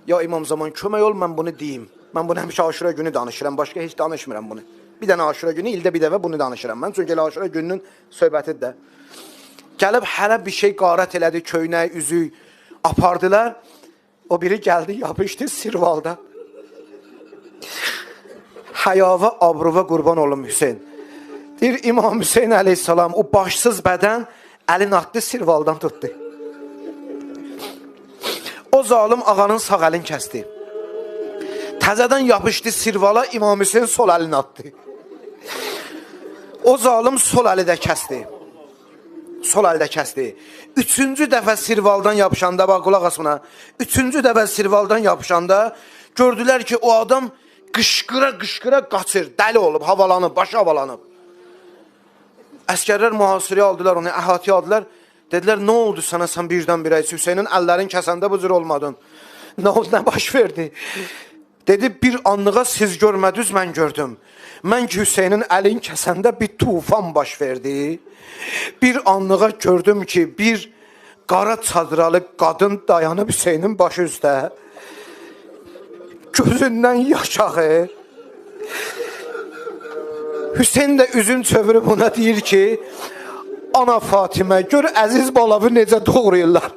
Ya İmam Zaman kömək ol, mən bunu deyim. Mən bunu həmişə Aşura günü danışıram, başqa heç danışmıram bunu. Bir dənə Aşura günü, ildə bir dəfə bunu danışıram mən. Çünki Aşura gününün söhbətidir də. Gəlib hələ bir şey qarət elədi, köynək, üzük apardılar. O biri gəldi, yapışdı sirvalda. Həyava, abruva qurban olum Hüseyin. Deyir İmam Hüseyin əleyhissalam, o başsız bədən əlin atdı, sirvaldan tutdu. O zalim ağanın sağ əlini kəsdi. Təzədən yapışdı sirvala, İmam Hüseyin sol əlini atdı. O zalim sol əli də kəsdi. Sol əli də kəsdi. Üçüncü dəfə sirvaldan yapışanda, bax qulaq as buna. Üçüncü dəfə sirvaldan yapışanda gördülər ki, o adam qışqıra qaçır, dəli olub, havalanıb, başı havalanıb. Əskərlər mühasirəyə aldılar onu, əhatəyə aldılar. Dedilər, nə oldu sənə, sən birdən-birə Hüseynin əllərin kəsəndə bu cür olmadın. Nə oldu, nə baş verdi? Dedi, bir anlığa siz görmədiniz, mən gördüm. Mən ki, Hüseynin əlin kəsəndə bir tufan baş verdi. Bir anlığa gördüm ki, bir qara çadralı qadın dayanıb Hüseynin başı üstə. Gözündən yaş axır. Hüseyin də üzün çövrüb ona deyir ki, ana Fatimə, gör əziz balavı necə doğrayırlar.